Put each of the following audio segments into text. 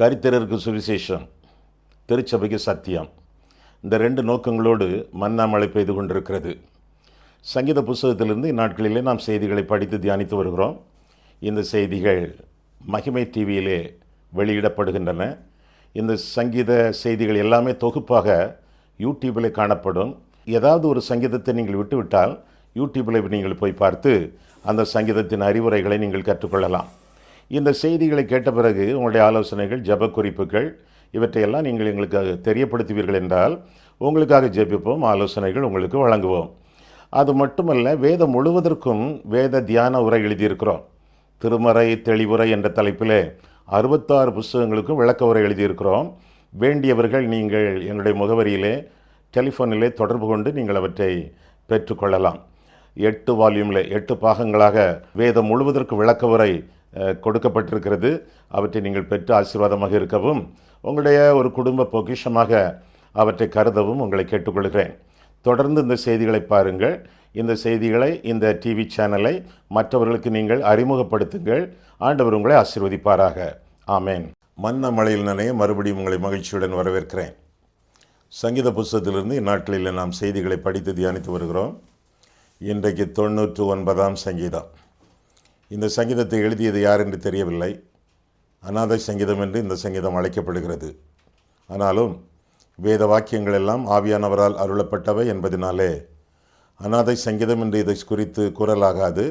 தரித்திரருக்கு சுவிசேஷம், திருச்சபைக்கு சத்தியம். இந்த 2 நோக்கங்களோடு மன்னா மழை பெய்து கொண்டிருக்கிறது. சங்கீத புஸ்தகத்திலிருந்து இந்நாட்களிலே நாம் செய்திகளை படித்து தியானித்து வருகிறோம். இந்த செய்திகள் மகிமை டிவியிலே வெளியிடப்படுகின்றன. இந்த சங்கீத செய்திகள் எல்லாமே தொகுப்பாக யூடியூபில் காணப்படும். ஏதாவது ஒரு சங்கீதத்தை நீங்கள் விட்டுவிட்டால் யூடியூபில் நீங்கள் போய் பார்த்து அந்த சங்கீதத்தின் அறிவுரைகளை நீங்கள் கற்றுக்கொள்ளலாம். இந்த செய்திகளை கேட்ட பிறகு உங்களுடைய ஆலோசனைகள், ஜெப குறிப்புகள் இவற்றையெல்லாம் நீங்கள் எங்களுக்கு தெரியப்படுத்துவீர்கள் என்றால் உங்களுக்காக ஜெபிப்போம், ஆலோசனைகள் உங்களுக்கு வழங்குவோம். அது மட்டுமல்ல, வேதம் முழுவதற்கும் வேத தியான உரை எழுதியிருக்கிறோம். திருமறை தெளிவுரை என்ற தலைப்பில் 66 புஸ்தகங்களுக்கும் விளக்க உரை எழுதியிருக்கிறோம். வேண்டியவர்கள் நீங்கள் என்னுடைய முகவரியிலே டெலிஃபோனிலே தொடர்பு கொண்டு நீங்கள் அவற்றை பெற்றுக்கொள்ளலாம். 8 வால்யூமில் 8 பாகங்களாக வேதம் முழுவதற்கு விளக்க உரை கொடுக்கப்பட்டிருக்கிறது. அவற்றை நீங்கள் பெற்று ஆசீர்வாதமாக இருக்கவும், உங்களுடைய ஒரு குடும்ப பொக்கிஷமாக அவற்றை கருதவும் உங்களை கேட்டுக்கொள்கிறேன். தொடர்ந்து இந்த செய்திகளை பாருங்கள். இந்த செய்திகளை, இந்த டிவி சேனலை மற்றவர்களுக்கு நீங்கள் அறிமுகப்படுத்துங்கள். ஆண்டவர் உங்களை ஆசீர்வதிப்பாராக. ஆமேன். மன்ன மழையில் நனைய மறுபடியும் உங்களை மகிழ்ச்சியுடன் வரவேற்கிறேன். சங்கீத புஸ்தகத்திலிருந்து இந்நாட்களில் நாம் செய்திகளை படித்து தியானித்து வருகிறோம். இன்றைக்கு 99ஆம் சங்கீதம். இந்த சங்கீதத்தை எழுதியது யார் என்று தெரியவில்லை. அநாதை சங்கீதம் என்று இந்த சங்கீதம் அழைக்கப்படுகிறது. ஆனாலும் வேத வாக்கியங்கள் எல்லாம் ஆவியானவரால் அருளப்பட்டவை என்பதனாலே அநாதை சங்கீதம் என்று இதை குறித்து கூறலாகாது.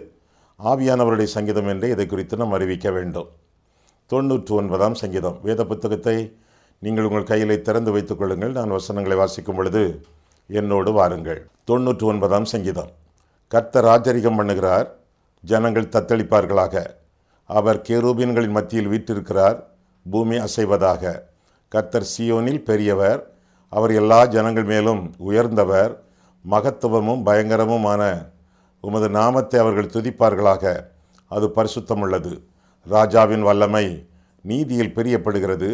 ஆவியானவருடைய சங்கீதம் என்று இதை குறித்து நாம் அறிவிக்க வேண்டும். 99ஆம் சங்கீதம். வேத புத்தகத்தை நீங்கள் உங்கள் கையிலே திறந்து வைத்துக் கொள்ளுங்கள். நான் வசனங்களை வாசிக்கும் பொழுது என்னோடு வாருங்கள். 99ஆம் சங்கீதம். கர்த்தர் ராஜரிகம் பண்ணுகிறார், ஜனங்கள் தத்தளிப்பார்களாக. அவர் கேருபீன்களின் மத்தியில் வீற்றிருக்கிறார், பூமி அசைவதாக. கர்த்தர் சீயோனில் பெரியவர், அவர் எல்லா ஜனங்கள் மேலும் உயர்ந்தவர். மகத்துவமும் பயங்கரமுமான உமது நாமத்தை அவர்கள் துதிப்பார்களாக. அது பரிசுத்தமுள்ளது. ராஜாவின் வல்லமை நீதியில் பிரியப்படுகிறது.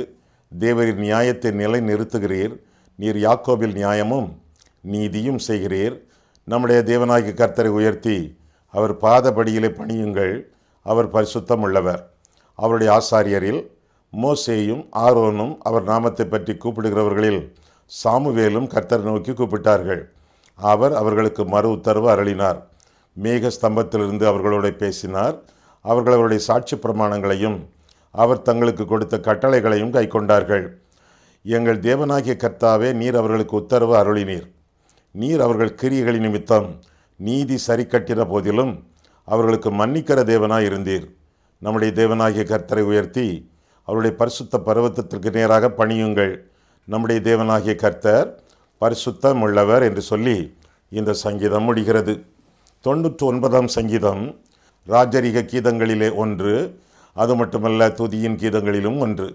தேவரின் நியாயத்தை நிலை நிறுத்துகிறீர். நீர் யாக்கோபில் நியாயமும் நீதியும் செய்கிறீர். நம்முடைய தேவனாகிய கர்த்தரை உயர்த்தி அவர் பாதபடியிலே பணியுங்கள். அவர் பரிசுத்தம் உள்ளவர். அவருடைய ஆசாரியரில் மோசேயும் ஆரோனும் அவர் நாமத்தை பற்றி கூப்பிடுகிறவர்களில் சாமுவேலும் கர்த்தரை நோக்கி கூப்பிட்டார்கள். அவர் அவர்களுக்கு மறு உத்தரவு அருளினார். மேக ஸ்தம்பத்திலிருந்து அவர்களோடு பேசினார். அவர்கள் அவருடைய சாட்சி பிரமாணங்களையும் அவர் தங்களுக்கு கொடுத்த கட்டளைகளையும் கைக்கொண்டார்கள். எங்கள் தேவனாகிய கர்த்தாவே, நீர் அவர்களுக்கு உத்தரவு அருளினீர். நீர் அவர்கள் கிரியைகளின் நிமித்தம் நீதி சரி கட்டின போதிலும் அவர்களுக்கு மன்னிக்கிற தேவனாய் இருந்தீர். நம்முடைய தேவனாகிய கர்த்தரை உயர்த்தி அவருடைய பரிசுத்த பர்வதத்திற்கு நேராக பணியுங்கள். நம்முடைய தேவனாகிய கர்த்தர் பரிசுத்தம் உள்ளவர் என்று சொல்லி இந்த சங்கீதம் முடிகிறது. 99ஆம் சங்கீதம் ராஜரிக கீதங்களிலே ஒன்று. அது மட்டுமல்ல, துதியின் கீதங்களிலும் ஒன்று.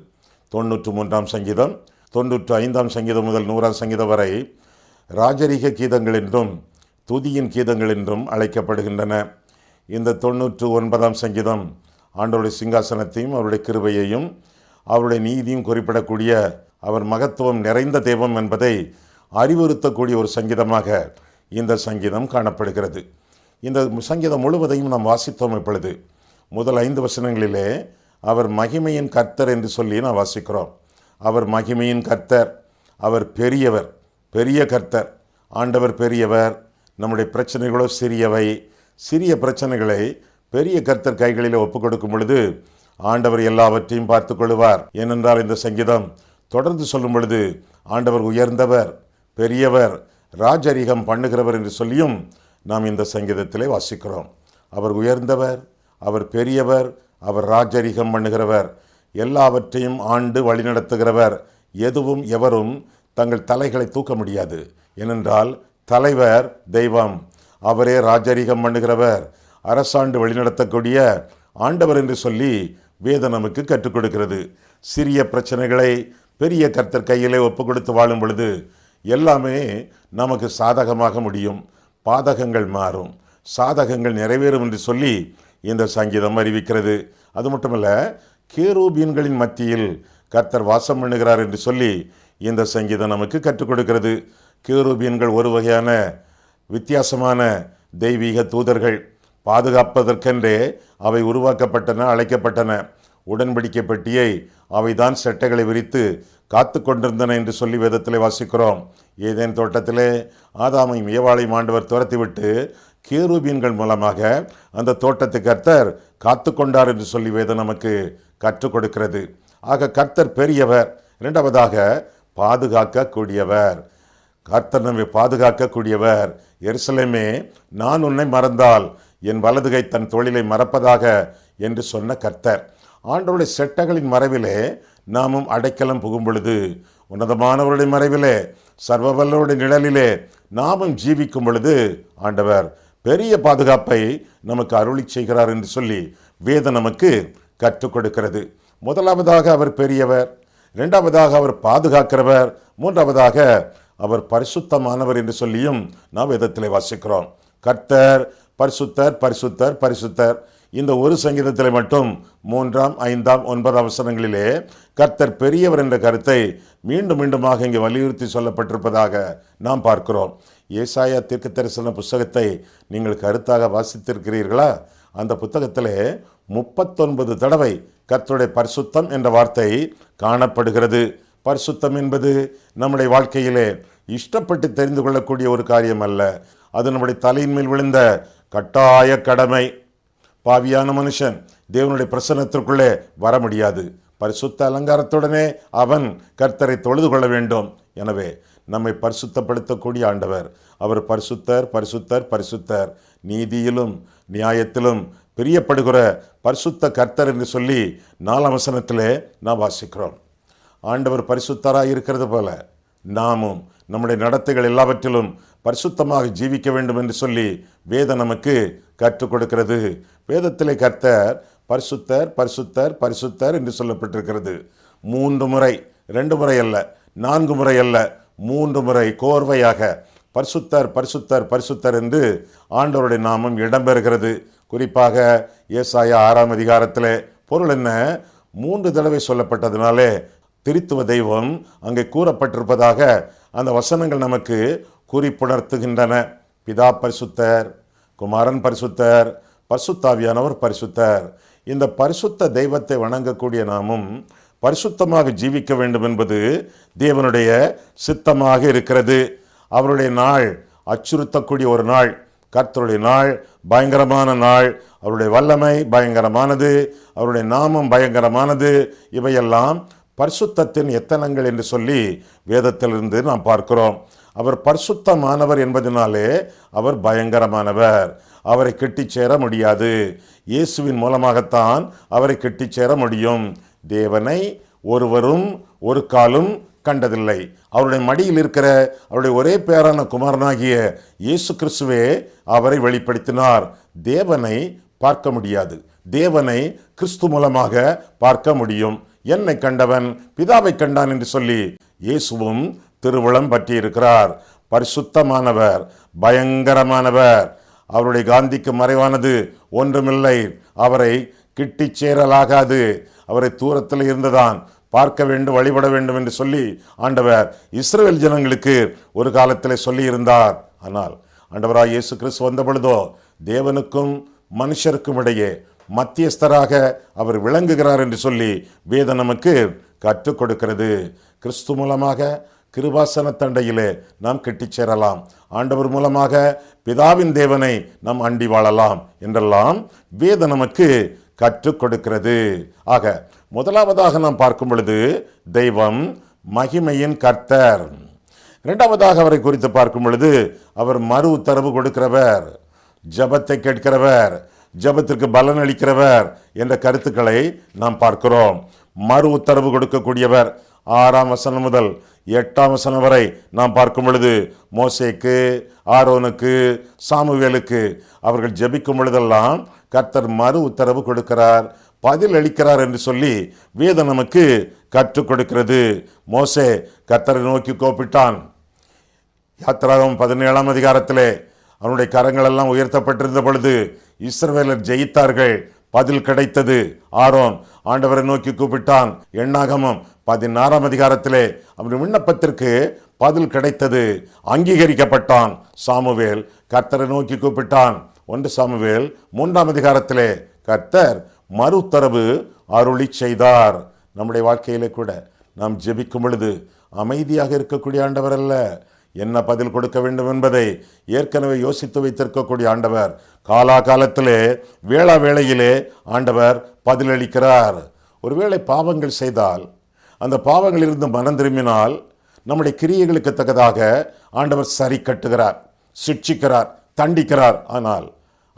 93ஆம் சங்கீதம் 95ஆம் சங்கீதம் முதல் 100ஆம் சங்கீதம் வரை ராஜரிக கீதங்கள் என்றும் துதியின் கீதங்கள் என்றும் அழைக்கப்படுகின்றன. இந்த 99ஆம் சங்கீதம் ஆண்டவருடைய சிங்காசனத்தையும் அவருடைய கிருபையையும் அவருடைய நீதியும் குறிப்பிடக்கூடிய அவர் மகத்துவம் நிறைந்த தெய்வம் என்பதை அறிவுறுத்தக்கூடிய ஒரு சங்கீதமாக இந்த சங்கீதம் காணப்படுகிறது. இந்த சங்கீதம் முழுவதையும் நாம் வாசித்தோம். இப்பொழுது முதல் 5 வசனங்களிலே அவர் மகிமையின் கர்த்தர் என்று சொல்லி நாம் வாசிக்கிறோம். அவர் மகிமையின் கர்த்தர், அவர் பெரியவர், பெரிய கர்த்தர். ஆண்டவர் பெரியவர். நம்முடைய பிரச்சனைகளோ சிறியவை. சிறிய பிரச்சனைகளை பெரிய கர்த்தர் கைகளில் ஒப்புக் கொடுக்கும் பொழுது ஆண்டவர் எல்லாவற்றையும் பார்த்து கொள்வார். ஏனென்றால் இந்த சங்கீதம் தொடர்ந்து சொல்லும் பொழுது ஆண்டவர் உயர்ந்தவர், பெரியவர், ராஜரிகம் பண்ணுகிறவர் என்று சொல்லியும் நாம் இந்த சங்கீதத்திலே வாசிக்கிறோம். அவர் உயர்ந்தவர், அவர் பெரியவர், அவர் ராஜரிகம் பண்ணுகிறவர், எல்லாவற்றையும் ஆண்டு வழிநடத்துகிறவர். எதுவும் எவரும் தங்கள் தலைகளை தூக்க முடியாது. ஏனென்றால் தலைவர் தெய்வம், அவரே ராஜரிகம் பண்ணுகிறவர், அரசாண்டு வழிநடத்தக்கூடிய ஆண்டவர் என்று சொல்லி வேதம் நமக்கு கற்றுக் கொடுக்கிறது. சிறிய பிரச்சனைகளை பெரிய கர்த்தர் கையிலே ஒப்பு கொடுத்து வாழும் பொழுது எல்லாமே நமக்கு சாதகமாக முடியும். பாதகங்கள் மாறும், சாதகங்கள் நிறைவேறும் என்று சொல்லி இந்த சங்கீதம் அறிவிக்கிறது. அது மட்டுமல்ல, கேருபீன்களின் மத்தியில் கர்த்தர் வாசம் பண்ணுகிறார் என்று சொல்லி இந்த சங்கீதம் நமக்கு கற்றுக் கொடுக்கிறது. கேருபீன்கள் ஒரு வகையான வித்தியாசமான தெய்வீக தூதர்கள். பாதுகாப்பதற்கென்றே அவை உருவாக்கப்பட்டன, அழைக்கப்பட்டன. உடன்படிக்கை பெட்டியை அவைதான் செட்டைகளை விரித்து காத்து கொண்டிருந்தன என்று சொல்லி வேதத்திலே வாசிக்கிறோம். ஏதேன் தோட்டத்திலே ஆதாமையும் ஏவாளையும் ஆண்டவர் துரத்திவிட்டு கேருபீன்கள் மூலமாக அந்த தோட்டத்தை கர்த்தர் காத்து கொண்டார் என்று சொல்லி வேதம் நமக்கு கற்றுக் கொடுக்கிறது. ஆக கர்த்தர் பெரியவர். இரண்டாவதாக பாதுகாக்கக்கூடியவர். கர்த்தர் நம்மை பாதுகாக்கக்கூடியவர். எருசலேமே, நான் உன்னை மறந்தால் என் வலதுகை தன் தொழிலை மறப்பதாக என்று சொன்ன கர்த்தர். ஆண்டவருடைய செட்டைகளின் மறைவிலே நாமும் அடைக்கலம் புகும் பொழுது, உன்னதமானவருடைய மறைவிலே சர்வவல்லவருடைய நிழலிலே நாமும் ஜீவிக்கும் பொழுது ஆண்டவர் பெரிய பாதுகாப்பை நமக்கு அருளி செய்கிறார் என்று சொல்லி வேதம் நமக்கு கற்றுக் கொடுக்கிறது. முதலாவதாக அவர் பெரியவர், இரண்டாவதாக அவர் பாதுகாக்கிறவர், மூன்றாவதாக அவர் பரிசுத்தமானவர் என்று சொல்லியும் நாம் வேதத்திலே வாசிக்கிறோம். கர்த்தர் பரிசுத்தர், பரிசுத்தர், பரிசுத்தர். இந்த ஒரு சங்கீதத்தில் மட்டும் 3, 5, 9 வசனங்களிலே கர்த்தர் பெரியவர் என்ற கருத்தை மீண்டும் மீண்டுமாக இங்கே வலியுறுத்தி சொல்லப்பட்டிருப்பதாக நாம் பார்க்கிறோம். ஏசாயா தீர்க்கதரிசன புஸ்தகத்தை நீங்கள் கருத்தாக வாசித்திருக்கிறீர்களா? அந்த புத்தகத்திலே 39 தடவை கர்த்தருடைய பரிசுத்தம் என்ற வார்த்தை காணப்படுகிறது. பரிசுத்தம் என்பது நம்முடைய வாழ்க்கையிலே இஷ்டப்பட்டு தெரிந்து கொள்ளக்கூடிய ஒரு காரியம் அல்ல. அது நம்முடைய தலையின் மேல் விழுந்த கட்டாய கடமை. பாவியான மனுஷன் தேவனுடைய பிரசன்னத்திற்குள்ளே வர முடியாது. பரிசுத்த அலங்காரத்துடனே அவன் கர்த்தரை தொழுது கொள்ள வேண்டும். எனவே நம்மை பரிசுத்தப்படுத்தக்கூடிய ஆண்டவர் அவர் பரிசுத்தர், பரிசுத்தர், பரிசுத்தர். நீதியிலும் நியாயத்திலும் பிரியப்படுகிற பரிசுத்த கர்த்தர் என்று சொல்லி 4 வசனத்திலே நாம் வாசிக்கிறோம். ஆண்டவர் பரிசுத்தராக இருக்கிறது போல நாமும் நம்முடைய நடத்தைகள் எல்லாவற்றிலும் பரிசுத்தமாக ஜீவிக்க வேண்டும் என்று சொல்லி வேதம் நமக்கு கற்றுக் கொடுக்கிறது. வேதத்திலே கர்த்தர் பரிசுத்தர், பரிசுத்தர், பரிசுத்தர் என்று சொல்லப்பட்டிருக்கிறது. 3 முறை, 2 முறை அல்ல, 4 முறை அல்ல, 3 முறை கோர்வையாக பரிசுத்தர், பரிசுத்தர், பரிசுத்தர் என்று ஆண்டவருடைய நாமம் இடம்பெறுகிறது. குறிப்பாக ஏசாயா 6 அதிகாரத்திலே பொருள் என்ன? 3 தடவை சொல்லப்பட்டதினாலே திருத்துவ தெய்வம் அங்கே கூறப்பட்டிருப்பதாக அந்த வசனங்கள் நமக்கு குறிப்புணர்த்துகின்றன. பிதா பரிசுத்தர், குமாரன் பரிசுத்தர், பரிசுத்தாவியானவர் பரிசுத்தர். இந்த பரிசுத்த தெய்வத்தை வணங்கக்கூடிய நாமும் பரிசுத்தமாக ஜீவிக்க வேண்டும் என்பது தேவனுடைய சித்தமாக இருக்கிறது. அவருடைய நாள் அச்சுறுத்தக்கூடிய ஒரு நாள். கர்த்தருடைய நாள் பயங்கரமான நாள். அவருடைய வல்லமை பயங்கரமானது, அவருடைய நாமம் பயங்கரமானது. இவையெல்லாம் பரிசுத்தத்தின் எத்தனங்கள் என்று சொல்லி வேதத்திலிருந்து நாம் பார்க்கிறோம். அவர் பரிசுத்தமானவர் என்பதனாலே அவர் பயங்கரமானவர். அவரை கெட்டிச் சேர முடியாது. இயேசுவின் மூலமாகத்தான் அவரை கெட்டிச் சேர முடியும். தேவனை ஒருவரும் ஒரு காலும் கண்டதில்லை. அவருடைய மடியில் இருக்கிற அவருடைய ஒரே பேரான குமாரனாகிய இயேசு கிறிஸ்துவே அவரை வெளிப்படுத்தினார். தேவனை பார்க்க முடியாது. தேவனை கிறிஸ்து மூலமாக பார்க்க முடியும். என்னை கண்டவன் பிதாவை கண்டான் என்று சொல்லி இயேசுவும் திருவுளம் பற்றி இருக்கிறார். பரிசுத்தமானவர், பயங்கரமானவர். அவருடைய காந்திக்கு மறைவானது ஒன்றுமில்லை. அவரை கிட்டிச் சேரலாகாது. அவரை தூரத்தில் இருந்துதான் பார்க்க வேண்டும், வழிபட வேண்டும் என்று சொல்லி ஆண்டவர் இஸ்ரவேல் ஜனங்களுக்கு ஒரு காலத்திலே சொல்லி இருந்தார். ஆனால் ஆண்டவராய் இயேசு கிறிஸ்து வந்த பொழுதோ தேவனுக்கும் மனுஷருக்கும் இடையே மத்தியஸ்தராக அவர் விளங்குகிறார் என்று சொல்லி வேதம் நமக்கு கற்றுக் கொடுக்கிறது. கிறிஸ்து மூலமாக கிருபாசன தண்டையிலே நாம் கெட்டிச் சேரலாம். ஆண்டவர் மூலமாக பிதாவின் தேவனை நாம் அண்டி வாழலாம் என்றெல்லாம் வேதம் நமக்கு கற்றுக் கொடுக்கிறது. ஆக முதலாவதாக நாம் பார்க்கும் பொழுது தெய்வம் மகிமையின் கர்த்தர். இரண்டாவதாக அவரை குறித்து பார்க்கும் பொழுது அவர் மறு உத்தரவு கொடுக்கிறவர், ஜபத்தை கேட்கிறவர், ஜபத்திற்கு பலன் அளிக்கிறவர் என்ற கருத்துக்களை நாம் பார்க்கிறோம். மறு உத்தரவு கொடுக்கக்கூடியவர். 6ஆம் வசனம் முதல் 8ஆம் வசனம் வரை நாம் பார்க்கும் பொழுது மோசேக்கு, ஆரோனுக்கு, சாமுவேலுக்கு அவர்கள் ஜெபிக்கும் பொழுதெல்லாம் கர்த்தர் மறு உத்தரவு கொடுக்கிறார், பதில் அளிக்கிறார் என்று சொல்லி வேதம் நமக்கு கற்றுக் கொடுக்கிறது. மோசே கர்த்தரை நோக்கி கூப்பிட்டான். யாத்திராகமம் 17ஆம் அதிகாரத்திலே அவனுடைய கரங்கள் எல்லாம் உயர்த்தப்பட்டிருந்த பொழுது இஸ்ரவேலர் ஜெயித்தார்கள், பதில் கிடைத்தது. ஆரோன் ஆண்டவரை நோக்கி கூப்பிட்டான். எண்ணாகமம் 16ஆம் அதிகாரத்திலே அவன் விண்ணப்பத்திற்கு பதில் கிடைத்தது, அங்கீகரிக்கப்பட்டான். சாமுவேல் கர்த்தரை நோக்கி கூப்பிட்டான். 1 சாமுவேல் 3ஆம் அதிகாரத்திலே கர்த்தர் மறு உத்தரவு அருளி செய்தார். நம்முடைய வாழ்க்கையிலே கூட நாம் ஜெபிக்கும் பொழுது அமைதியாக இருக்கக்கூடிய ஆண்டவர் அல்ல, என்ன பதில் கொடுக்க வேண்டும் என்பதை ஏற்கனவே யோசித்து வைத்திருக்கக்கூடிய ஆண்டவர். காலாகாலத்திலே வேளா வேளையிலே ஆண்டவர் பதிலளிக்கிறார். ஒருவேளை பாவங்கள் செய்தால், அந்த பாவங்களிலிருந்து மனம் திரும்பினால் நம்முடைய கிரியைகளுக்கு தக்கதாக ஆண்டவர் சரி கட்டுகிறார், சிட்சிக்கிறார், தண்டிக்கிறார்.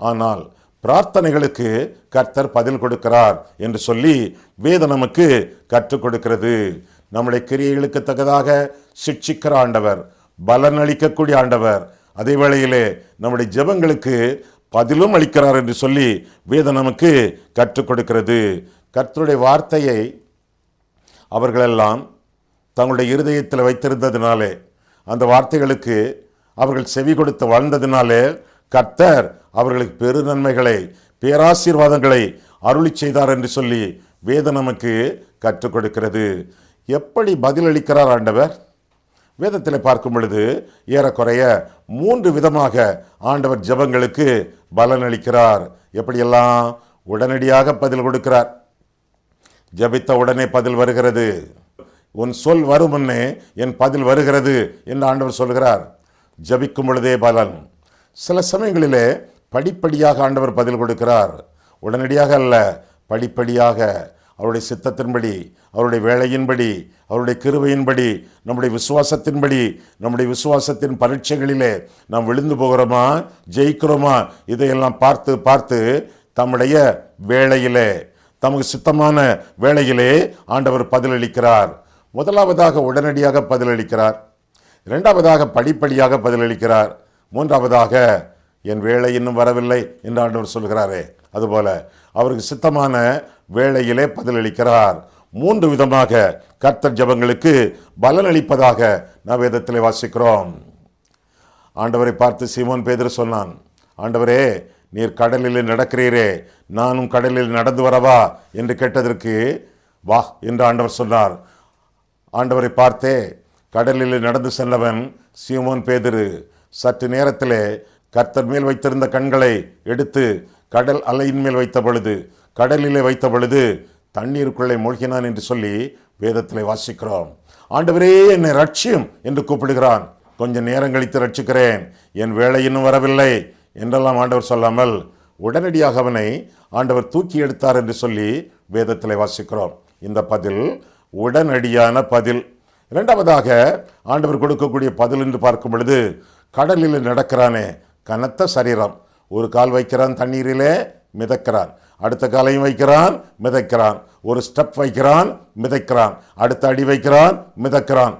ஆனால் பிரார்த்தனைகளுக்கு கர்த்தர் பதில் கொடுக்கிறார் என்று சொல்லி வேதம் நமக்கு கற்றுக் கொடுக்கிறது. நம்முடைய கிரியைகளுக்கு தக்கதாக சிட்சிக்கிற ஆண்டவர், பலன் அளிக்கக்கூடிய ஆண்டவர், அதே வேளையிலே நம்முடைய ஜெபங்களுக்கு பதிலும் அளிக்கிறார் என்று சொல்லி வேதம் நமக்கு கற்றுக் கொடுக்கிறது. கர்த்தருடைய வார்த்தையை அவர்களெல்லாம் தங்களுடைய இருதயத்தில் வைத்திருந்ததினாலே, அந்த வார்த்தைகளுக்கு அவர்கள் செவி கொடுத்து வாழ்ந்ததினாலே கர்த்தர் அவர்களுக்கு பெரு நன்மைகளை, பேராசீர்வாதங்களை அருளி செய்தார் என்று சொல்லி வேதம் நமக்கு கற்றுக் கொடுக்கிறது. எப்படி பதிலளிக்கிறார் ஆண்டவர்? வேதத்தில் பார்க்கும் பொழுது ஏறக்குறைய 3 விதமாக ஆண்டவர் ஜெபங்களுக்கு பலன் அளிக்கிறார். எப்படியெல்லாம்? உடனடியாக பதில் கொடுக்கிறார். ஜெபித்த உடனே பதில் வருகிறது. உன் சொல் வரும் முன்னே என் பதில் வருகிறது என்று ஆண்டவர் சொல்கிறார். ஜெபிக்கும் பொழுதே பலன். சில சமயங்களிலே படிப்படியாக ஆண்டவர் பதில் கொடுக்கிறார். உடனடியாக அல்ல, படிப்படியாக அவருடைய சித்தத்தின்படி, அவருடைய வேலையின்படி, அவருடைய கிருபையின்படி, நம்முடைய விசுவாசத்தின்படி, நம்முடைய விசுவாசத்தின் பரீட்சைகளிலே நாம் விழுந்து போகிறோமா, ஜெயிக்கிறோமா, இதையெல்லாம் பார்த்து பார்த்து தம்முடைய வேளையிலே, தமக்கு சித்தமான வேளையிலே ஆண்டவர் பதிலளிக்கிறார். முதலாவதாக உடனடியாக பதிலளிக்கிறார். இரண்டாவதாக படிப்படியாக பதிலளிக்கிறார். மூன்றாவதாக என் வேலை இன்னும் வரவில்லை என்று ஆண்டவர் சொல்கிறாரே, அதுபோல அவருக்கு சித்தமான வேளையிலே பதிலளிக்கிறார். 3 விதமாக கர்த்தர் ஜெபங்களுக்கு பலனளிப்பதாக நாம் வேதத்திலே வாசிக்கிறோம். ஆண்டவரை பார்த்து சீமோன் பேதுரு சொன்னான், ஆண்டவரே, நீர் கடலில் நடக்கிறீரே, நானும் கடலில் நடந்து வரவா என்று கேட்டதற்கு வா என்று ஆண்டவர் சொன்னார். ஆண்டவரை பார்த்தே கடலில் நடந்து சென்றவன் சீமோன் பேதுரு. சற்று நேரத்திலே கர்த்தர் மேல் வைத்திருந்த கண்களை எடுத்து கடல் அலையின் மேல் வைத்த பொழுது, கடலிலே வைத்த பொழுது தண்ணீருக்குள்ளே மூழ்கினான் என்று சொல்லி வேதத்திலே வாசிக்கிறோம். ஆண்டவரே, என்னை ரட்சியும் என்று கூப்பிடுகிறான். கொஞ்சம் நேரம் கழித்து ரட்சிக்கிறேன், என் வேலை இன்னும் வரவில்லை என்றெல்லாம் ஆண்டவர் சொல்லாமல் உடனடியாக அவனை ஆண்டவர் தூக்கி எடுத்தார் என்று சொல்லி வேதத்திலே வாசிக்கிறோம். இந்த பதில் உடனடியான பதில். இரண்டாவதாக ஆண்டவர் கொடுக்கக்கூடிய பதில் என்று பார்க்கும் பொழுது, கடலில் நடக்கிறானே, கனத்த சரீரம், ஒரு கால் வைக்கிறான் தண்ணீரிலே மிதக்கிறான், அடுத்த காலையும் வைக்கிறான் மிதக்கிறான், ஒரு ஸ்டெப் வைக்கிறான் மிதக்கிறான், அடுத்த அடி வைக்கிறான் மிதக்கிறான்.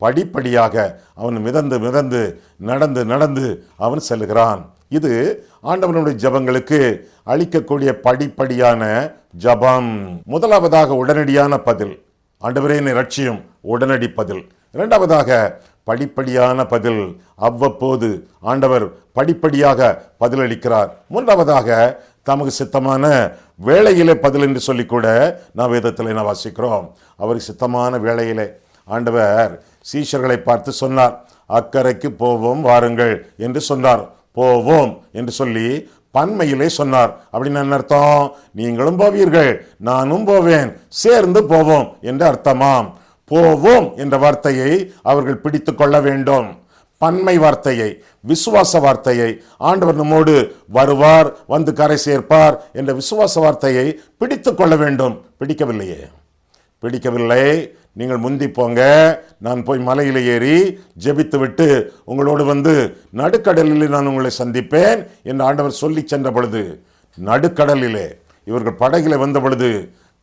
படிப்படியாக அவன் மிதந்து மிதந்து நடந்து நடந்து அவன் செல்கிறான். இது ஆண்டவனுடைய ஜெபங்களுக்கு அளிக்கக்கூடிய படிப்படியான ஜெபம். முதலாவதாக உடனடியான பதில், ஆண்டவரே என்னை ரட்சியும், உடனடி பதில். இரண்டாவதாக படிப்படியான பதில், அவ்வப்போது ஆண்டவர் படிப்படியாக பதிலளிக்கிறார். மூன்றாவதாக தமக்கு சித்தமான வேளையிலே பதில் என்று சொல்லி கூட நாம் வேதத்தில் என்ன வாசிக்கிறோம். அவருக்கு சித்தமான வேளையிலே ஆண்டவர் சீஷர்களை பார்த்து சொன்னார், அக்கறைக்கு போவோம் வாருங்கள் என்று சொன்னார். போவோம் என்று சொல்லி பன்மையிலே சொன்னார். அப்படின்னு என்ன அர்த்தம்? நீங்களும் போவீர்கள், நானும் போவேன், சேர்ந்து போவோம் என்று அர்த்தமாம். போவோம் என்ற வார்த்தையை அவர்கள் பிடித்து கொள்ள வேண்டும். பன்மை வார்த்தையை, விசுவாச வார்த்தையை, ஆண்டவர் நம்மோடு வருவார், வந்து கரை சேர்ப்பார் என்ற விசுவாச வார்த்தையை பிடித்து கொள்ள வேண்டும். பிடிக்கவில்லை. நீங்கள் முந்தி போங்க, நான் போய் மலையில ஏறி ஜெபித்து விட்டு உங்களோடு வந்து நடுக்கடலில் நான் உங்களை சந்திப்பேன் என்று ஆண்டவர் சொல்லி சென்ற பொழுது, நடுக்கடலிலே இவர்கள் படகில வந்த பொழுது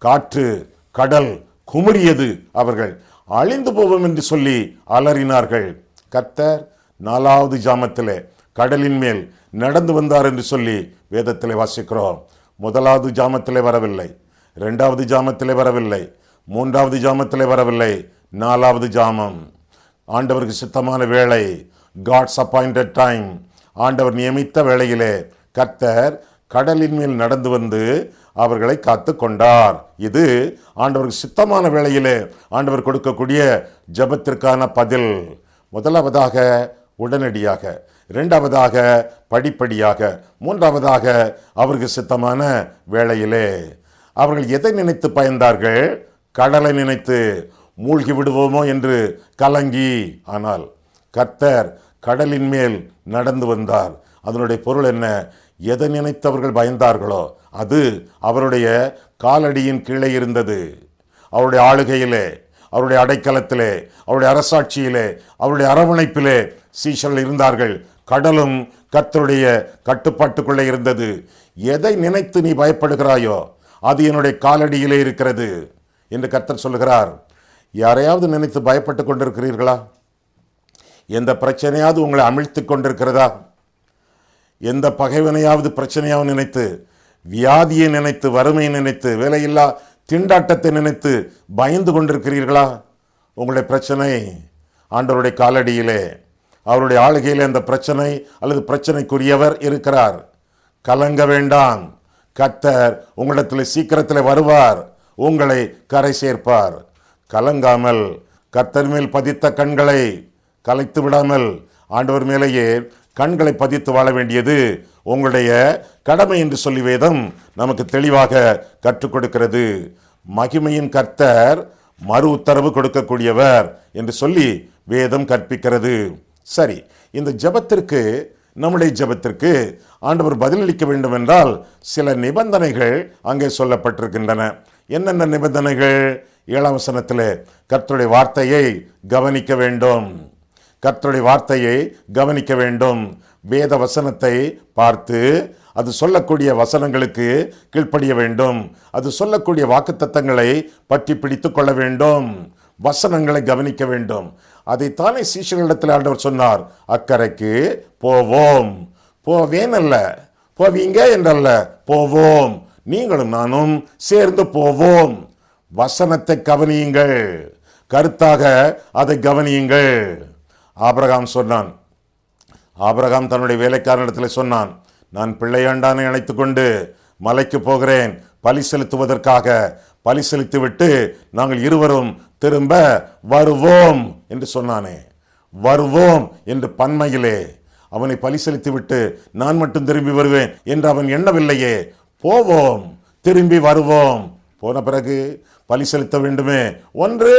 காற்று கடல் குமுறியது. அவர்கள் அழிந்து போவோம் என்று சொல்லி அலறினார்கள். கர்த்தர் 4வது ஜாமத்திலே கடலின் மேல் நடந்து வந்தார் என்று சொல்லி வேதத்திலே வாசிக்கிறோம். 1வது ஜாமத்திலே வரவில்லை, 2வது ஜாமத்திலே வரவில்லை, 3வது ஜாமத்திலே வரவில்லை, 4வது ஜாமம். ஆண்டவருக்கு சித்தமான வேளை, காட்ஸ் அப்பாயிண்டட் டைம், ஆண்டவர் நியமித்த வேளையிலே கர்த்தர் கடலின் மேல் நடந்து வந்து அவர்களை காத்து கொண்டார். இது ஆண்டவருக்கு சித்தமான வேளையிலே ஆண்டவர் கொடுக்கக்கூடிய ஜெபத்திற்கான பதில். முதலாவதாக உடனடியாக, இரண்டாவதாக படிப்படியாக, மூன்றாவதாக அவருக்கு சித்தமான வேளையிலே. அவர்கள் எதை நினைத்து பயந்தார்கள்? கடலை நினைத்து மூழ்கி விடுவோமோ என்று கலங்கி. ஆனால் கர்த்தர் கடலின் மேல் நடந்து வந்தார். அதனுடைய பொருள் என்ன? எதை நினைத்து அவர்கள் பயந்தார்களோ அது அவருடைய காலடியின் கீழே இருந்தது. அவருடைய ஆளுகையிலே, அவருடைய அடைக்கலத்திலே, அவருடைய அரசாட்சியிலே, அவருடைய அரவணைப்பிலே சீஷர்கள் இருந்தார்கள். கடலும் கர்த்தருடைய கட்டுப்பாட்டுக்குள்ளே இருந்தது. எதை நினைத்து நீ பயப்படுகிறாயோ அது என்னுடைய காலடியிலே இருக்கிறது என்று கர்த்தர் சொல்லுகிறார். யாரையாவது நினைத்து பயப்பட்டு கொண்டிருக்கிறீர்களா? எந்த பிரச்சனையாவது உங்களை அமிழ்த்து கொண்டிருக்கிறதா? எந்த பகைவனையாவது பிரச்சனையாவது நினைத்து, வியாதியை நினைத்து, வறுமையை நினைத்து, வேலையில்லா திண்டாட்டத்தை நினைத்து பயந்து கொண்டிருக்கிறீர்களா? உங்களுடைய பிரச்சனை ஆண்டவருடைய காலடியிலே, அவருடைய ஆளுகையிலே அந்த பிரச்சனை அல்லது பிரச்சனைக்குரியவர் இருக்கிறார். கலங்க வேண்டாம். கர்த்தர் உங்களிடத்தில் சீக்கிரத்தில் வருவார், உங்களை கரை சேர்ப்பார். கலங்காமல் கர்த்தர் மேல் பதித்த கண்களை கலைத்து விடாமல் ஆண்டவர் மேலேயே கண்களை பதித்து வாழ வேண்டியது உங்களுடைய கடமை என்று சொல்லி வேதம் நமக்கு தெளிவாக கற்றுக் கொடுக்கிறது. மகிமையின் கர்த்தர் மறு உத்தரவு கொடுக்கக்கூடியவர் என்று சொல்லி வேதம் கற்பிக்கிறது. சரி, இந்த ஜெபத்திற்கு, நம்முடைய ஜெபத்திற்கு ஆண்டவர் பதிலளிக்க வேண்டும் என்றால் சில நிபந்தனைகள் அங்கே சொல்லப்பட்டிருக்கின்றன. என்னென்ன நிபந்தனைகள்? 7ஆம் வசனத்திலே கர்த்தருடைய வார்த்தையை கவனிக்க வேண்டும். கர்த்தருடைய வார்த்தையை கவனிக்க வேண்டும். வேத வசனத்தை பார்த்து அது சொல்லக்கூடிய வசனங்களுக்கு கீழ்ப்படிய வேண்டும். அது சொல்லக்கூடிய வாக்குத்தத்தங்களை பற்றி பிடித்து கொள்ள வேண்டும். வசனங்களை கவனிக்க வேண்டும். அதைத்தானே சீஷர்களிடத்தில் ஆண்டவர் சொன்னார், அக்கறைக்கு போவோம். போவேன் அல்ல, போவீங்க என்றல்ல, போவோம். நீங்களும் நானும் சேர்ந்து போவோம். வசனத்தை கவனியுங்கள், கருத்தாக அதை கவனியுங்கள். ஆபிரகாம் சொன்னான், ஆபிரகாம் தன்னுடைய வேலைக்காரனிடத்தில் சொன்னான், நான் பிள்ளையாண்டானை அழைத்து கொண்டு மலைக்கு போகிறேன் பலி செலுத்துவதற்காக. பலி செலுத்தி விட்டு நாங்கள் இருவரும் திரும்ப வருவோம் என்று சொன்னானே. வருவோம் என்று பன்மையிலே அவனை பலி செலுத்தி விட்டு நான் மட்டும் திரும்பி வருவேன் என்று அவன் எண்ணவில்லையே. போவோம், திரும்பி வருவோம். போன பிறகு பலி செலுத்த வேண்டுமே. ஒன்று,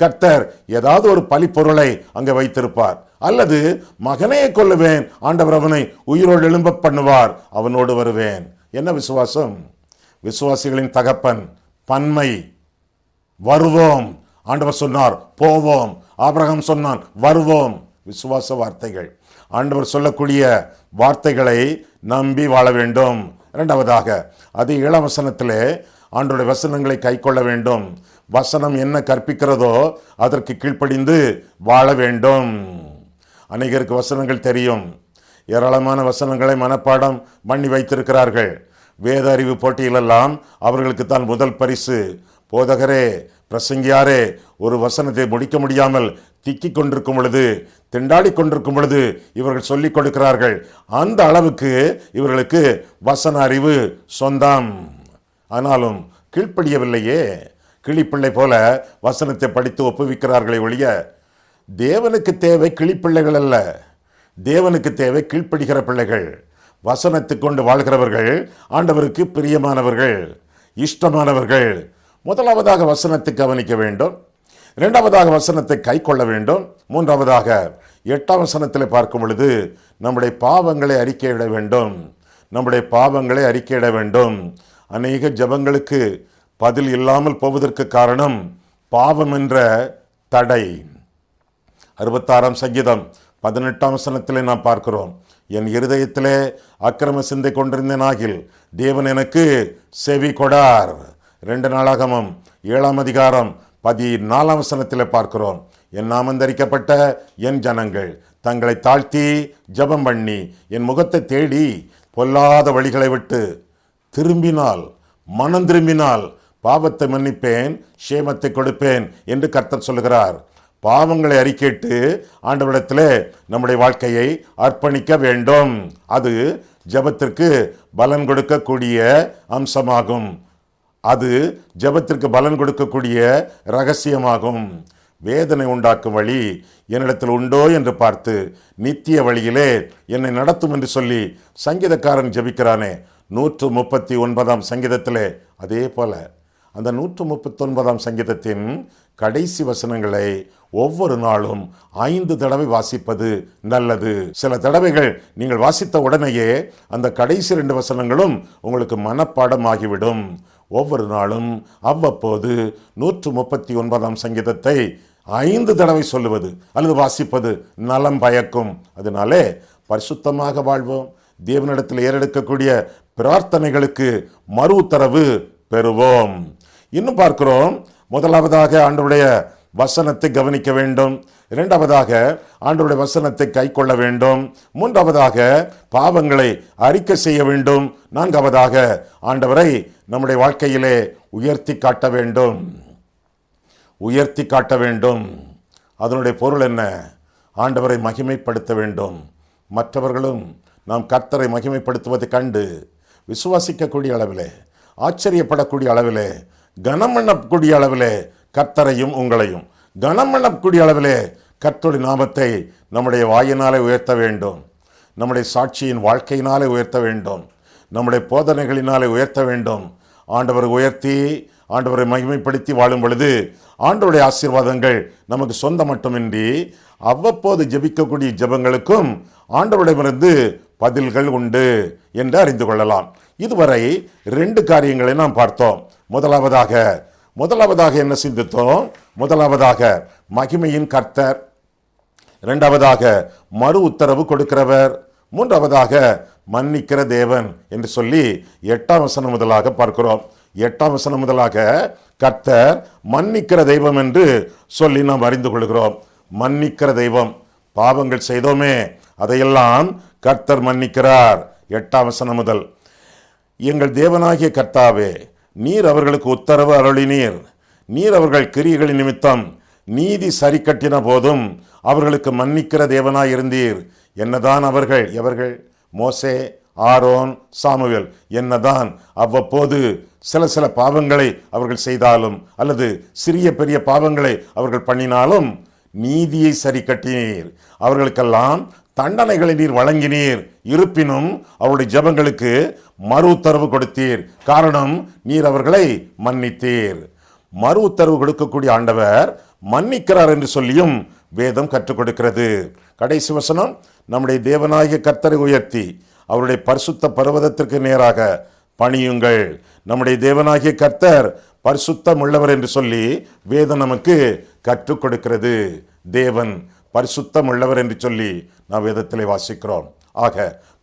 கர்த்தர் ஏதாவது ஒரு பலி பொருளை அங்கே வைத்திருப்பார், அல்லது மகனையே கொல்லுவேன், ஆண்டவர் அவனை உயிரோடு எழும்ப பண்ணுவார், அவனோடு வருவேன். என்ன விசுவாசம்? விசுவாசிகளின் தகப்பன் பன்மை. வருவோம். ஆண்டவர் சொன்னார் போவோம். ஆபிரகாம் சொன்னான் வருவோம். விசுவாச வார்த்தைகள். ஆண்டவர் சொல்லக்கூடிய வார்த்தைகளை நம்பி வாழ வேண்டும். இரண்டாவதாக, அது 7ஆம் வசனத்திலே ஆண்டவருடைய வசனங்களை கை கொள்ள வேண்டும். வசனம் என்ன கற்பிக்கிறதோ அதற்கு கீழ்ப்படிந்து வாழ வேண்டும். அநேகருக்கு வசனங்கள் தெரியும், ஏராளமான வசனங்களை மனப்பாடம் பண்ணி வைத்திருக்கிறார்கள். வேத அறிவு போட்டியிலெல்லாம் அவர்களுக்கு தான் முதல் பரிசு. போதகரே, பிரசங்கியாரே, ஒரு வசனத்தை முடிக்க முடியாமல் திக்கிக் கொண்டிருக்கும் பொழுது, திண்டாடி கொண்டிருக்கும் பொழுது இவர்கள் சொல்லிக் கொடுக்கிறார்கள். அந்த அளவுக்கு இவர்களுக்கு வசன அறிவு சொந்தம். ஆனாலும் கீழ்ப்படியவில்லையே. கிளிப்பிள்ளை போல வசனத்தை படித்து ஒப்புவிக்கிறார்களே ஒழிய, தேவனுக்கு தேவை கிளிப்பிள்ளைகள் அல்ல, தேவனுக்கு தேவை கீழ்ப்படுகிற பிள்ளைகள். வசனத்தை கொண்டு வாழ்கிறவர்கள் ஆண்டவருக்கு பிரியமானவர்கள், இஷ்டமானவர்கள். முதலாவதாக வசனத்தை கவனிக்க வேண்டும். இரண்டாவதாக வசனத்தை கை கொள்ள வேண்டும். மூன்றாவதாக 8ஆம் வசனத்தில் பார்க்கும் பொழுது நம்முடைய பாவங்களை அறிக்கையிட வேண்டும். நம்முடைய பாவங்களை அறிக்கையிட வேண்டும். அநேக ஜபங்களுக்கு பதில் இல்லாமல் போவதற்கு காரணம் பாவம் என்ற தடை. 66ஆம் சங்கீதம் 18ஆம் வசனத்திலே நாம் பார்க்கிறோம், என் இருதயத்திலே அக்கிரம சிந்தை கொண்டிருந்தேனாகில் தேவன் எனக்கு செவி கொடார். 2 நாளாகமம் 7ஆம் அதிகாரம் 14ஆம் வசனத்திலே பார்க்கிறோம், என் நாமந்தரிக்கப்பட்ட என் ஜனங்கள் தங்களை தாழ்த்தி ஜபம் பண்ணி என் முகத்தை தேடி பொல்லாத வழிகளை விட்டு திரும்பினால், மனம் திரும்பினால் பாவத்தை மன்னிப்பேன், சேமத்தை கொடுப்பேன் என்று கர்த்தர் சொல்லுகிறார். பாவங்களை அறிக்கையிட்டு ஆண்டவரிடத்திலே நம்முடைய வாழ்க்கையை அர்ப்பணிக்க வேண்டும். அது ஜெபத்திற்கு பலன் கொடுக்கக்கூடிய அம்சமாகும். அது ஜெபத்திற்கு பலன் கொடுக்கக்கூடிய ரகசியமாகும். வேதனை உண்டாக்கும் வழி என்னிடத்தில் உண்டோ என்று பார்த்து நித்திய வழியிலே என்னை நடத்தும் என்று சொல்லி சங்கீதக்காரன் ஜெபிக்கிறானே 139 சங்கீதத்திலே. அதே போல அந்த 139 சங்கீதத்தின் கடைசி வசனங்களை ஒவ்வொரு நாளும் 5 தடவை வாசிப்பது நல்லது. சில தடவைகள் நீங்கள் வாசித்த உடனேயே அந்த கடைசி 2 வசனங்களும் உங்களுக்கு மனப்பாடம் ஆகிவிடும். ஒவ்வொரு நாளும் அவ்வப்போது 139 சங்கீதத்தை 5 தடவை சொல்லுவது அல்லது வாசிப்பது நலம் பயக்கும். அதனாலே பரிசுத்தமாக வாழ்வோம். தேவனிடத்தில் ஏறெடுக்கக்கூடிய பிரார்த்தனைகளுக்கு மறு உத்தரவு பெறுவோம். இன்னும் பார்க்கிறோம், முதலாவதாக ஆண்டவருடைய வசனத்தை கவனிக்க வேண்டும். இரண்டாவதாக ஆண்டவருடைய வசனத்தை கை கொள்ள வேண்டும். மூன்றாவதாக பாவங்களை அறிக்கை செய்ய வேண்டும். நான்காவதாக ஆண்டவரை நம்முடைய வாழ்க்கையிலே உயர்த்தி காட்ட வேண்டும். உயர்த்தி காட்ட வேண்டும். அதனுடைய பொருள் என்ன? ஆண்டவரை மகிமைப்படுத்த வேண்டும். மற்றவர்களும் நாம் கர்த்தரை மகிமைப்படுத்துவதை கண்டு விசுவாசிக்கக்கூடிய அளவிலே, ஆச்சரியப்படக்கூடிய அளவிலே, கனம் பண்ணக்கூடிய அளவிலே கர்த்தரையும் உங்களையும் கனம் பண்ணக்கூடிய அளவிலே கர்த்தருடைய நாமத்தை நம்முடைய வாயினாலே உயர்த்த வேண்டும். நம்முடைய சாட்சியின் வாழ்க்கையினாலே உயர்த்த வேண்டும். நம்முடைய போதனைகளினாலே உயர்த்த வேண்டும். ஆண்டவரை உயர்த்தி ஆண்டவரை மகிமைப்படுத்தி வாழும் பொழுது ஆண்டவருடைய ஆசீர்வாதங்கள் நமக்கு சொந்த மட்டுமின்றி அவ்வப்போது ஜெபிக்கக்கூடிய ஜெபங்களுக்கும் ஆண்டவரிடமிருந்து பதில்கள் உண்டு என்று அறிந்து கொள்ளலாம். இதுவரை 2 காரியங்களை நாம் பார்த்தோம். முதலாவதாக என்ன சிந்தித்தோம்? முதலாவதாக மகிமையின் கர்த்தர், இரண்டாவதாக மறு உத்தரவு கொடுக்கிறவர், மூன்றாவதாக மன்னிக்கிற தேவன் என்று சொல்லி 8ஆம் வசனம் முதலாக பார்க்கிறோம். 8ஆம் வசனம் முதலாக கர்த்தர் மன்னிக்கிற தெய்வம் என்று சொல்லி நாம் அறிந்து கொள்கிறோம். மன்னிக்கிற தெய்வம். பாவங்கள் செய்தோமே அதையெல்லாம் கர்த்தர் மன்னிக்கிறார். 8ஆம் வசனம் முதல், எங்கள் தேவனாகிய கர்த்தாவே, நீர் அவர்களுக்கு உத்தரவு அருளினீர். நீர் அவர்கள் கிரியைகளின் நிமித்தம் நீதி சரி கட்டின போதும் அவர்களுக்கு மன்னிக்கிற தேவனாய் இருந்தீர். என்னதான் எவர்கள்? மோசே, ஆரோன், சாமுவேல். என்னதான் அவ்வப்போது சில பாவங்களை அவர்கள் செய்தாலும் அல்லது சிறிய பெரிய பாவங்களை அவர்கள் பண்ணினாலும் நீதியை சரி கட்டினீர். அவர்களுக்கெல்லாம் தண்டனைகளை நீர் வழங்கினீர். இருப்பினும் அவருடைய ஜெபங்களுக்கு மறு உத்தரவு கொடுத்தீர். காரணம், நீர் அவர்களை மன்னித்தீர். மறு உத்தரவு கொடுக்கக்கூடிய ஆண்டவர் மன்னிக்கிறார் என்று சொல்லியும் வேதம் கற்றுக் கொடுக்கிறது. கடைசி வசனம், நம்முடைய தேவனாகிய கர்த்தரை உயர்த்தி அவருடைய பரிசுத்த பர்வதத்திற்கு நேராக பணியுங்கள். நம்முடைய தேவனாகிய கர்த்தர் பரிசுத்தம் உள்ளவர் என்று சொல்லி வேதம் நமக்கு கற்றுக் கொடுக்கிறது. தேவன் பரிசுத்தம் உள்ளவர் என்று சொல்லி நாம் வேதத்திலே வாசிக்கிறோம். ஆக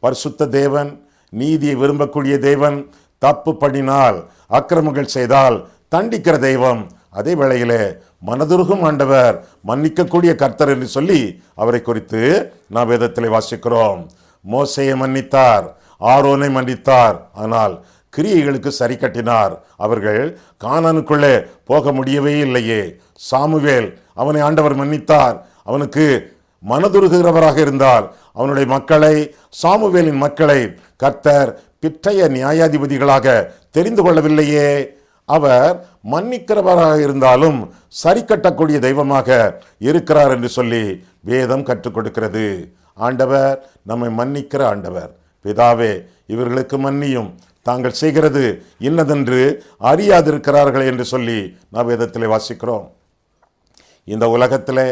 பரிசுத்த தேவன், நீதியை விரும்பக்கூடிய தேவன், தப்பு பண்ணினால் அக்கிரமங்கள் செய்தால் தண்டிக்கிற தெய்வம். அதே வேளையிலே மனதுருகும் ஆண்டவர், மன்னிக்கக்கூடிய கர்த்தர் என்று சொல்லி அவரை குறித்து நாம் வேதத்திலே வாசிக்கிறோம். மோசேயை மன்னித்தார், ஆரோனை மன்னித்தார், ஆனால் கிரியைகளுக்கு சரி கட்டினார். அவர்கள் கானானுக்குள்ளே போக முடியவே இல்லையே. சாமுவேல், அவனை ஆண்டவர் மன்னித்தார். அவனுக்கு மனதுருகிறவராக இருந்தார். அவனுடைய மக்களை, சாமுவேலின் மக்களை கர்த்தர் பிற்றைய நியாயாதிபதிகளாக தெரிந்து கொள்ளவில்லையே. அவர் மன்னிக்கிறவராக இருந்தாலும் சரி கட்டக்கூடிய தெய்வமாக இருக்கிறார் என்று சொல்லி வேதம் கற்றுக் கொடுக்கிறது. ஆண்டவர் நம்மை மன்னிக்கிற ஆண்டவர். பிதாவே, இவர்களுக்கு மன்னியும், தாங்கள் செய்கிறது இன்னதென்று அறியாதிருக்கிறார்கள் என்று சொல்லி நாம் வேதத்திலே வாசிக்கிறோம். இந்த உலகத்திலே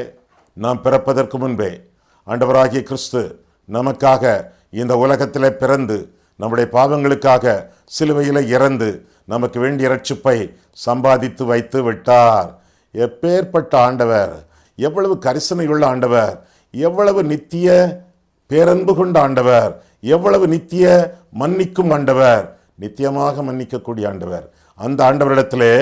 நாம் பிறப்பதற்கு முன்பே ஆண்டவராகிய கிறிஸ்து நமக்காக இந்த உலகத்திலே பிறந்து நம்முடைய பாவங்களுக்காக சிலுவையிலே இறந்து நமக்கு வேண்டிய இரட்சிப்பை சம்பாதித்து வைத்து விட்டார். எப்பேற்பட்ட ஆண்டவர்! எவ்வளவு கரிசனையுள்ள ஆண்டவர்! எவ்வளவு நித்திய பேரன்பு கொண்ட ஆண்டவர்! எவ்வளவு நித்திய மன்னிக்கும் ஆண்டவர்! நித்தியமாக மன்னிக்கக்கூடிய ஆண்டவர். அந்த ஆண்டவரிடத்திலே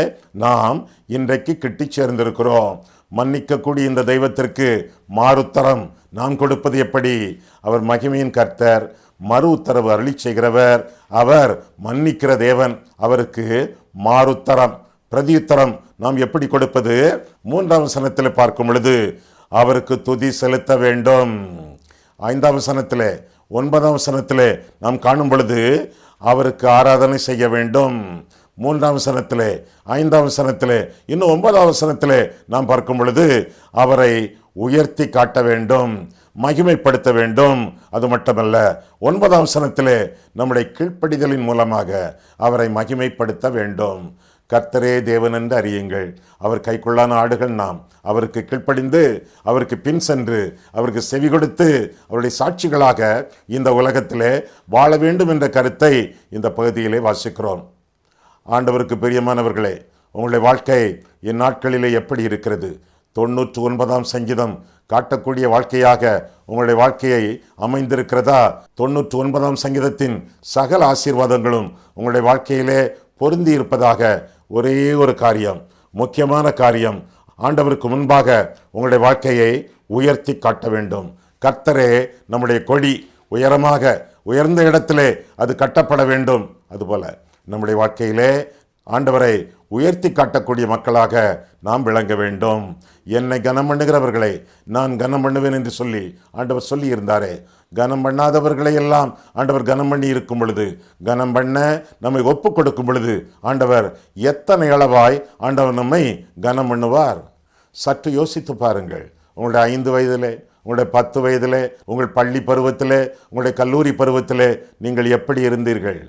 நாம் இன்றைக்கு கிட்டி சேர்ந்திருக்கிறோம். மன்னிக்கக்கூடிய இந்த தெய்வத்திற்கு மாறுத்தரம் நாம் கொடுப்பது எப்படி? அவர் மகிமையின் கர்த்தர், மறு உத்தரவு அருளி செய்கிறவர், அவர் மன்னிக்கிற தேவன். அவருக்கு மாறுத்தரம், பிரதியுத்தரம் நாம் எப்படி கொடுப்பது? 3ஆம் வசனத்தில் பார்க்கும் பொழுது அவருக்கு துதி செலுத்த வேண்டும். 5ஆம் வசனத்திலே, 9ஆம் வசனத்திலே நாம் காணும் பொழுது அவருக்கு ஆராதனை செய்ய வேண்டும். 3ஆம் வசனத்திலே, 5ஆம் வசனத்திலே, இன்னும் 9ஆம் வசனத்திலே நாம் பார்க்கும் பொழுது அவரை உயர்த்தி காட்ட வேண்டும், மகிமைப்படுத்த வேண்டும். அது மட்டுமல்ல, 9ஆம் வசனத்திலே நம்முடைய கீழ்ப்படிதலின் மூலமாக அவரை மகிமைப்படுத்த வேண்டும். கர்த்தரே தேவன் என்று அறியுங்கள், அவர் கைக்குள்ளான ஆடுகள் நாம். அவருக்கு கீழ்ப்படிந்து, அவருக்கு பின் சென்று, அவருக்கு செவி கொடுத்து, அவருடைய சாட்சிகளாக இந்த உலகத்திலே வாழ வேண்டும் என்ற கருத்தை இந்த பகுதியிலே வாசிக்கிறோம். ஆண்டவருக்கு பிரியமானவர்களே, உங்களுடைய வாழ்க்கை இந்நாட்களிலே எப்படி இருக்கிறது? 99ஆம் சங்கீதம் காட்டக்கூடிய வாழ்க்கையாக உங்களுடைய வாழ்க்கையை அமைந்திருக்கிறதா? 99ஆம் சங்கீதத்தின் சகல ஆசீர்வாதங்களும் உங்களுடைய வாழ்க்கையிலே பொருந்தி இருப்பதாக ஒரே ஒரு காரியம், முக்கியமான காரியம், ஆண்டவருக்கு முன்பாக உங்களுடைய வாழ்க்கையை உயர்த்தி காட்ட வேண்டும். கர்த்தரே நம்முடைய கொடி, உயரமாக உயர்ந்த இடத்திலே அது கட்டப்பட வேண்டும். அதுபோல நம்முடைய வாழ்க்கையிலே ஆண்டவரை உயர்த்தி காட்டக்கூடிய மக்களாக நாம் விளங்க வேண்டும். என்னை கனம் பண்ணுகிறவர்களை நான் கனம் பண்ணுவேன் என்று சொல்லி ஆண்டவர் சொல்லி இருந்தாரே. கனம் பண்ணாதவர்களை எல்லாம் ஆண்டவர் கனம் பண்ணி இருக்கும் பொழுது, கனம் பண்ண நம்மை ஒப்பு கொடுக்கும் பொழுது ஆண்டவர் எத்தனை அளவாய் ஆண்டவர் நம்மை கனம் பண்ணுவார். சற்று யோசித்து பாருங்கள். உங்களுடைய 5 வயதிலே, உங்களுடைய 10 வயதிலே, உங்கள் பள்ளி பருவத்திலே, உங்களுடைய கல்லூரி பருவத்திலே நீங்கள் எப்படி இருந்தீர்கள்?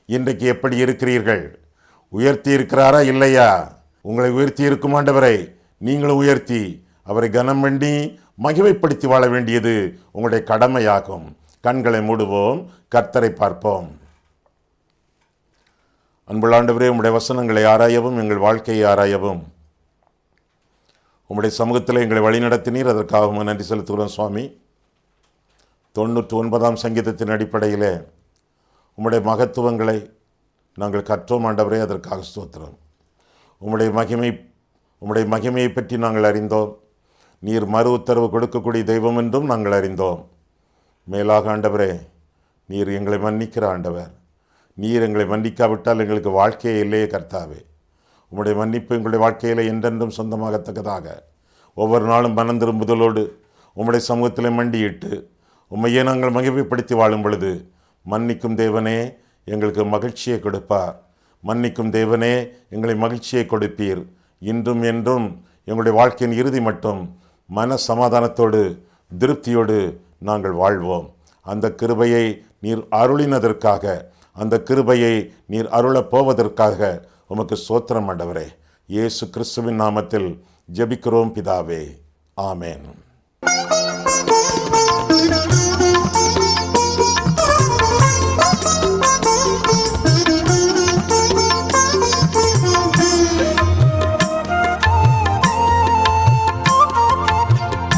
இன்றைக்கு எப்படி இருக்கிறீர்கள்? உயர்த்தி இருக்கிறாரா இல்லையா? உங்களை உயர்த்தி இருக்கும் ஆண்டவரை நீங்களும் உயர்த்தி அவரை கனம் பண்ணி மகிமைப்படுத்தி வாழ வேண்டியது உங்களுடைய கடமையாகும். கண்களை மூடுவோம், கர்த்தரை பார்ப்போம். அன்புள்ள ஆண்டவரே, உம்முடைய வசனங்களை ஆராயவும், எங்கள் வாழ்க்கையை ஆராயவும் உம்முடைய சமூகத்தில் எங்களை வழிநடத்தினீர். அதற்காக நன்றி செலுத்துகிறோம் சுவாமி. 99ஆம் சங்கீதத்தின் அடிப்படையிலே உம்முடைய மகத்துவங்களை நாங்கள் கற்றோம் ஆண்டவரே, அதற்காக ஸ்தோத்திரம். உம்முடைய மகிமையை பற்றி நாங்கள் அறிந்தோம். நீர் மறு உத்தரவு கொடுக்கக்கூடிய தெய்வம் என்றும் நாங்கள் அறிந்தோம். மேலாக ஆண்டவரே, நீர் எங்களை மன்னிக்கிற ஆண்டவர். நீர் எங்களை மன்னிக்காவிட்டால் எங்களுக்கு வாழ்க்கையே இல்லையே கர்த்தாவே. உம்முடைய மன்னிப்பு எங்களுடைய வாழ்க்கையில் என்றென்றும் சொந்தமாகத்தக்கதாக ஒவ்வொரு நாளும் மனம் திரும்புதலோடு உம்முடைய சமூகத்திலே மண்டியிட்டு உம்மையே நாங்கள் மகிமைப்படுத்தி வாழும் பொழுது, மன்னிக்கும் தேவனே எங்களுக்கு மகிழ்ச்சியை கொடுப்பார். மன்னிக்கும் தேவனே எங்களை மகிழ்ச்சியை கொடுப்பீர். இன்றும் என்றும் எங்களுடைய வாழ்க்கையின் இறுதி மட்டும் மன சமாதானத்தோடு திருப்தியோடு நாங்கள் வாழ்வோம். அந்த கிருபையை நீர் அருளினதற்காக, அந்த கிருபையை நீர் அருளப் போவதற்காக உமக்கு ஸ்தோத்திரம் ஆண்டவரே. இயேசு கிறிஸ்துவின் நாமத்தில் ஜெபிக்கிறோம் பிதாவே, ஆமேன்.